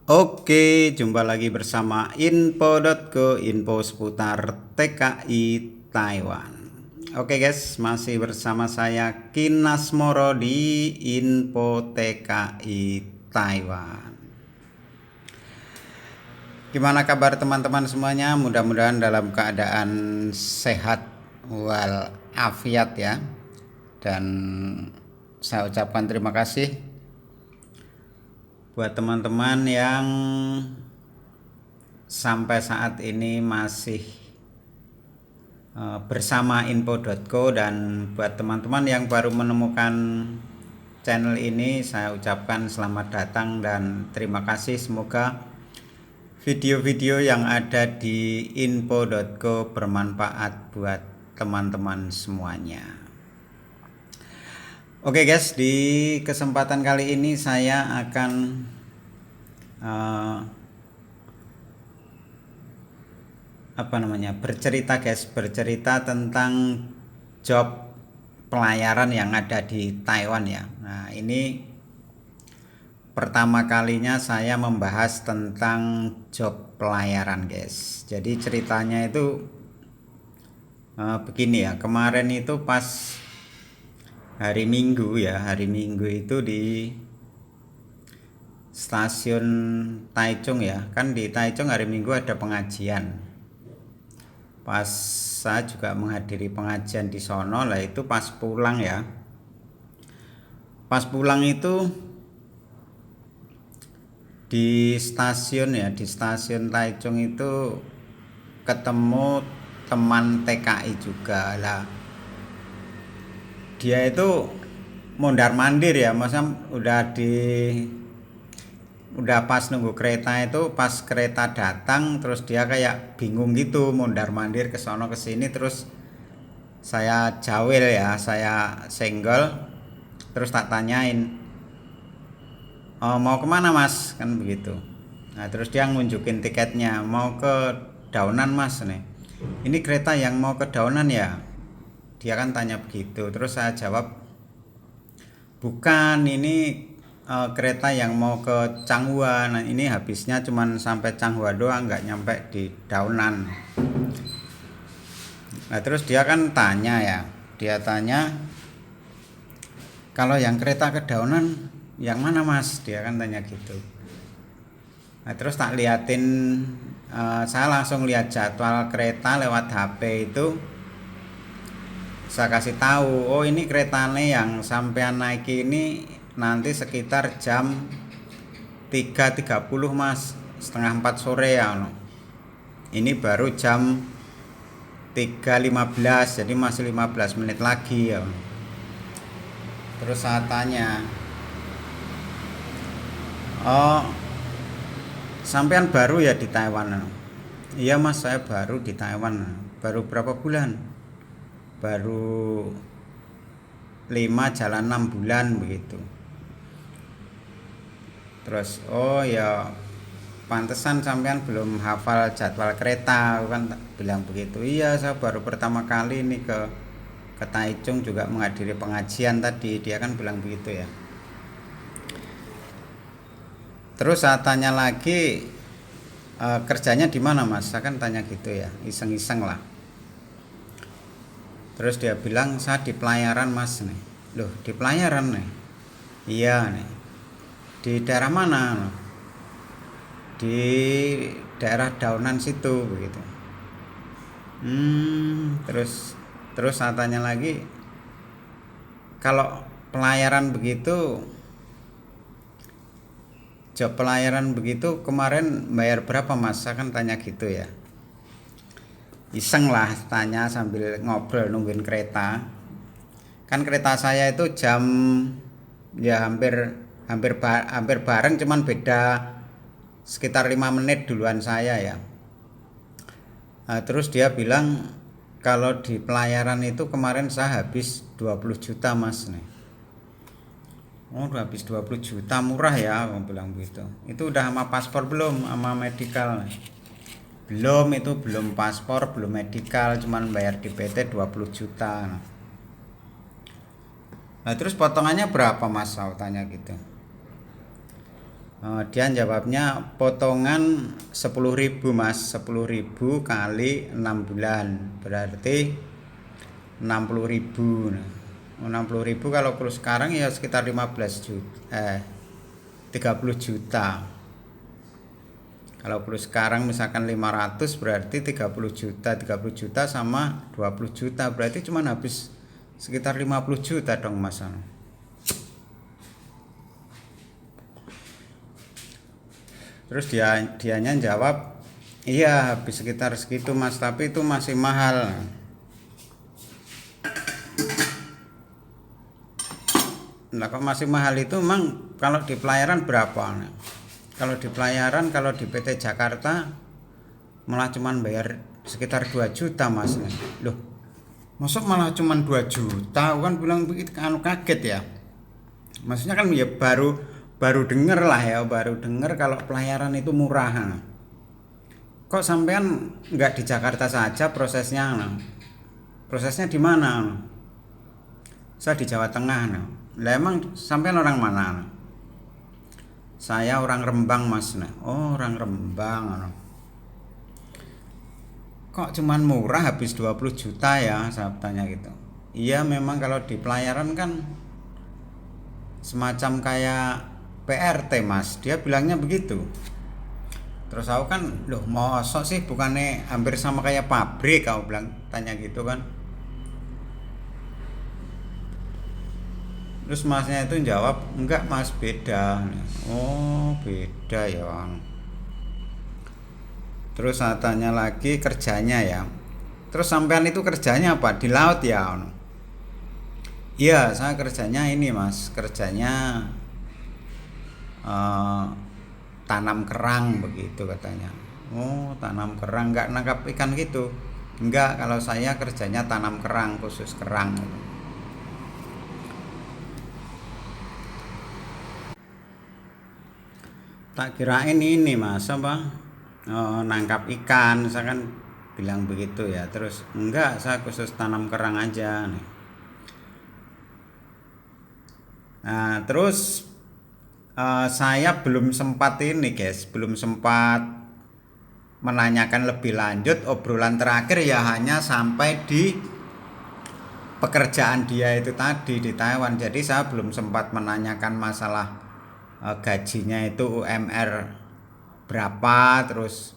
Oke, jumpa lagi bersama info.co, info seputar TKI Taiwan. Oke guys, masih bersama saya Kinas Moro di info TKI Taiwan. Gimana kabar teman-teman semuanya? Mudah-mudahan dalam keadaan sehat walafiat ya. Dan saya ucapkan terima kasih buat teman-teman yang sampai saat ini masih bersama info.co, dan buat teman-teman yang baru menemukan channel ini saya ucapkan selamat datang dan terima kasih. Semoga video-video yang ada di info.co bermanfaat buat teman-teman semuanya. Oke guys, di kesempatan kali ini saya akan bercerita tentang job pelayaran yang ada di Taiwan ya. Nah, ini pertama kalinya saya membahas tentang job pelayaran guys. Jadi ceritanya itu begini ya. Kemarin itu pas hari Minggu itu di stasiun Taichung ya. Kan di Taichung hari Minggu ada pengajian. Pas saya juga menghadiri pengajian di sono lah, itu pas pulang ya. Pas pulang itu di stasiun Taichung itu ketemu teman TKI juga lah. Dia itu mondar mandir ya, masa udah pas nunggu kereta itu, pas kereta datang terus dia kayak bingung gitu, mondar mandir ke sono ke sini. Terus saya jawil ya, saya senggol, terus tak tanyain, "Oh, mau kemana mas?" kan begitu. Nah terus dia ngunjukin tiketnya, "Mau ke Daunan mas nih." "Ini kereta yang mau ke Daunan ya?" Dia kan tanya begitu. Terus saya jawab, "Bukan, ini kereta yang mau ke Changhua. Nah, ini habisnya cuman sampai Changhua doang, nggak nyampe di Daunan." Nah terus dia kan tanya ya, dia tanya, "Kalau yang kereta ke Daunan yang mana mas?" Dia kan tanya gitu. Nah terus tak liatin, saya langsung lihat jadwal kereta lewat HP itu. Saya kasih tahu, "Oh, ini keretanya yang sampean naik ini nanti sekitar jam 3.30 mas, setengah 4 sore ya. Ini baru jam 3.15, jadi masih 15 menit lagi ya." Terus saya tanya, "Oh, sampean baru ya di Taiwan?" "Iya mas, saya baru di Taiwan." "Baru berapa bulan?" "Baru 5 jalan 6 bulan begitu." Terus, "Oh ya, pantesan sampean belum hafal jadwal kereta," aku kan bilang begitu. "Iya, saya baru pertama kali ini ke Taichung juga menghadiri pengajian tadi." Dia kan bilang begitu ya. Terus saya tanya lagi, "Kerjanya di mana mas?" Saya kan tanya gitu ya, iseng-iseng lah. Terus dia bilang, "Saya di pelayaran mas nih." "Loh, di pelayaran nih?" "Iya nih." "Di daerah mana?" "Di daerah Daunan situ begitu." Terus saya tanya lagi, "Kalau pelayaran begitu, job pelayaran begitu kemarin bayar berapa mas?" Saya kan tanya gitu ya, iseng lah tanya sambil ngobrol nungguin kereta. Kan kereta saya itu jam ya hampir bareng, cuman beda sekitar 5 menit duluan saya ya. Nah, terus dia bilang, "Kalau di pelayaran itu kemarin saya habis 20 juta mas nih." "Oh, udah habis 20 juta, murah ya," aku bilang begitu. "Itu udah sama paspor belum, sama medikal?" "Belum, itu belum paspor, belum medikal, cuman bayar di PT 20 juta. Nah terus potongannya berapa mas?" Aku tanya gitu. Dia jawabnya potongan 10.000 mas, 10.000 kali 6 bulan berarti 60.000. Nah, 60.000 kalau kurus sekarang ya sekitar 15 juta, 30 juta. Kalau kurus sekarang misalkan 500 berarti 30 juta, 30 juta sama 20 juta berarti cuma habis sekitar 50 juta dong mas. Terus dianya jawab, iya habis sekitar segitu mas, tapi itu masih mahal. Nah kok masih mahal itu emang kalau di pelayaran berapa? Nah, kalau di pelayaran, kalau di PT Jakarta malah cuman bayar sekitar 2 juta mas. Loh, masuk malah cuman 2 juta, kan bilang begitu, kaget ya. Maksudnya kan ya baru denger lah ya, baru denger kalau pelayaran itu murah. Kok sampean nggak di Jakarta saja prosesnya? Prosesnya di mana? Saya di Jawa Tengah. Lah emang sampean orang mana? Saya orang Rembang mas. Oh orang Rembang. Kok cuman murah habis 20 juta ya, saya tanya gitu. Iya memang kalau di pelayaran kan semacam kayak PRT mas, dia bilangnya begitu. Terus aku kan, loh mosok sih, bukannya hampir sama kayak pabrik, kau bilang, tanya gitu kan. Terus masnya itu jawab, enggak mas beda. Oh beda ya. Terus saya tanya lagi kerjanya ya. Terus sampean itu kerjanya apa? Di laut ya? Iya saya kerjanya ini mas, kerjanya eh, tanam kerang begitu katanya. Oh tanam kerang, nggak nangkap ikan gitu? Enggak, kalau saya kerjanya tanam kerang, khusus kerang. Tak kirain ini mas apa, nangkap ikan misalkan, bilang begitu ya. Terus enggak, saya khusus tanam kerang aja nih. Nah terus saya belum sempat ini guys, belum sempat menanyakan lebih lanjut. Obrolan terakhir ya hanya sampai di pekerjaan dia itu tadi di Taiwan. Jadi saya belum sempat menanyakan masalah gajinya itu UMR berapa, terus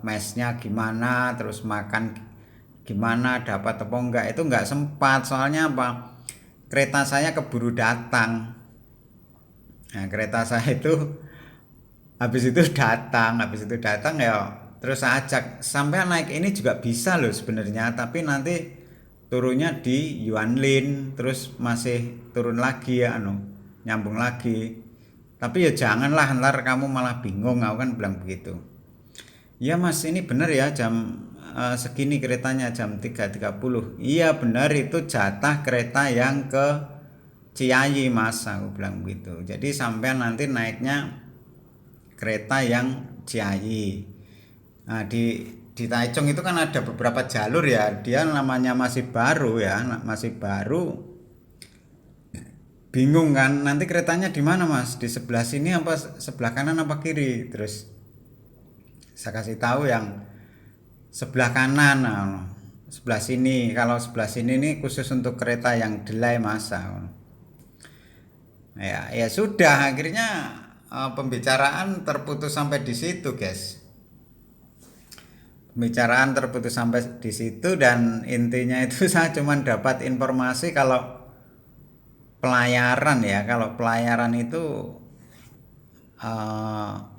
mesnya gimana, terus makan gimana, dapat apa enggak, itu enggak sempat. Soalnya apa, kereta saya keburu datang. Nah kereta saya itu habis itu datang ya, terus saya ajak sampai naik ini juga bisa loh sebenarnya, tapi nanti turunnya di Yuanlin, terus masih turun lagi ya nyambung lagi. Tapi ya janganlah ntar kamu malah bingung, aku kan bilang begitu. Ya mas ini benar ya jam segini keretanya jam 3.30. Iya benar, itu jatah kereta yang ke Ciayi mas, aku bilang begitu. Jadi sampai nanti naiknya kereta yang Ciayi. Nah di Taichung itu kan ada beberapa jalur ya, dia namanya masih baru ya, masih baru. Bingung kan nanti keretanya di mana mas, di sebelah sini apa sebelah kanan apa kiri. Terus saya kasih tahu yang sebelah kanan. Nah, sebelah sini, kalau sebelah sini nih khusus untuk kereta yang delay masa. Ya sudah akhirnya pembicaraan terputus sampai di situ guys. Pembicaraan terputus sampai di situ dan intinya itu saya cuma dapat informasi kalau pelayaran ya, kalau pelayaran itu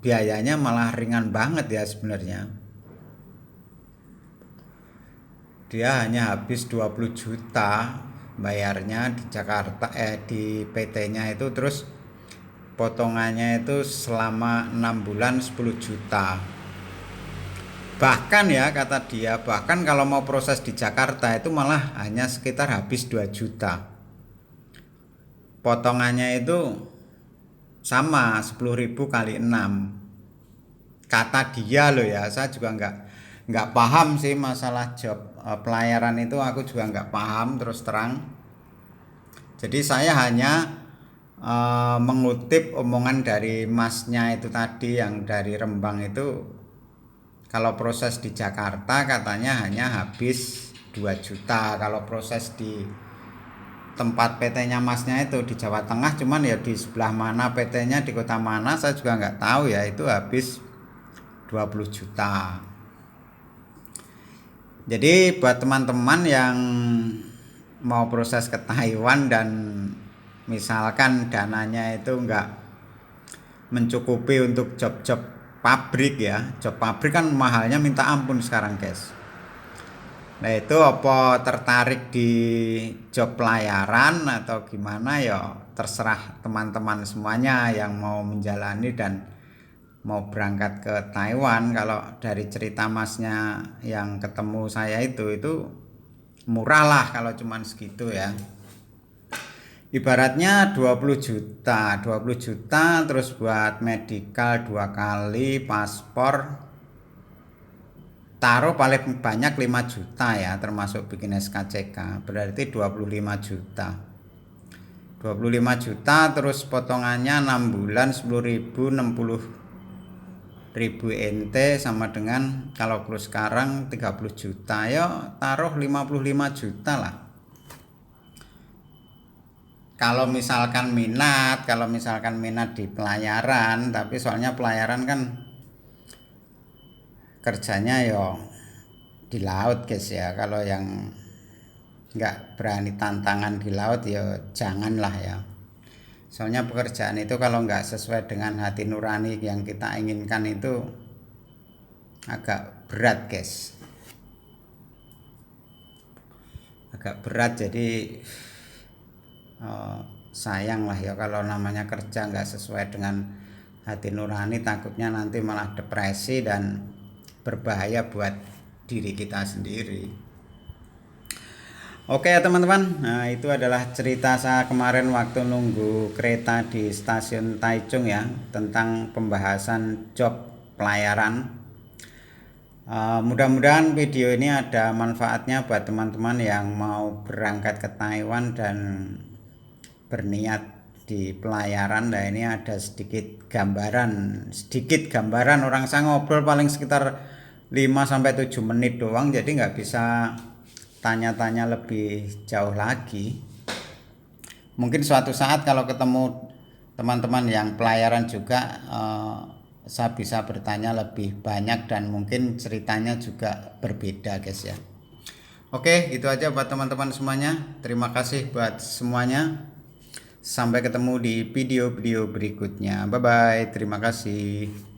biayanya malah ringan banget ya sebenarnya. Dia hanya habis 20 juta bayarnya di Jakarta, di PT-nya itu, terus potongannya itu selama 6 bulan 10 juta. Bahkan ya kata dia, bahkan kalau mau proses di Jakarta itu malah hanya sekitar habis 2 juta. Potongannya itu sama 10.000 kali 6. Kata dia loh ya, saya juga nggak paham sih masalah job pelayaran itu, aku juga nggak paham terus terang. Jadi saya hanya mengutip omongan dari masnya itu tadi yang dari Rembang itu, kalau proses di Jakarta katanya hanya habis 2 juta. Kalau proses di tempat PT-nya masnya itu di Jawa Tengah, cuman ya di sebelah mana PT-nya, di kota mana saya juga nggak tahu ya, itu habis 20 juta. Jadi buat teman-teman yang mau proses ke Taiwan dan misalkan dananya itu nggak mencukupi untuk job-job pabrik ya, job pabrik kan mahalnya minta ampun sekarang guys. Nah itu apa tertarik di job pelayaran atau gimana ya, terserah teman-teman semuanya yang mau menjalani dan mau berangkat ke Taiwan. Kalau dari cerita masnya yang ketemu saya itu murah lah kalau cuman segitu ya. Ibaratnya 20 juta terus buat medical 2 kali, paspor taruh paling banyak 5 juta ya, termasuk bikin SKCK, berarti 25 juta. 25 juta terus potongannya 6 bulan 10.000, 60.000 NT sama dengan kalau terus sekarang 30 juta ya, taruh 55 juta lah. Kalau misalkan minat di pelayaran, tapi soalnya pelayaran kan kerjanya yo di laut guys ya. Kalau yang nggak berani tantangan di laut ya janganlah ya. Soalnya pekerjaan itu kalau nggak sesuai dengan hati nurani yang kita inginkan itu agak berat guys, agak berat. Jadi sayang lah ya kalau namanya kerja nggak sesuai dengan hati nurani, takutnya nanti malah depresi dan berbahaya buat diri kita sendiri. Oke ya teman-teman, nah itu adalah cerita saya kemarin waktu nunggu kereta di stasiun Taichung ya, tentang pembahasan job pelayaran. Mudah-mudahan video ini ada manfaatnya buat teman-teman yang mau berangkat ke Taiwan dan berniat di pelayaran. Nah ini ada sedikit gambaran orang saya ngobrol paling sekitar 5-7 menit doang, jadi nggak bisa tanya-tanya lebih jauh lagi. Mungkin suatu saat kalau ketemu teman-teman yang pelayaran juga, saya bisa bertanya lebih banyak dan mungkin ceritanya juga berbeda guys ya. Oke, gitu aja buat teman-teman semuanya. Terima kasih buat semuanya. Sampai ketemu di video-video berikutnya. Bye bye. Terima kasih.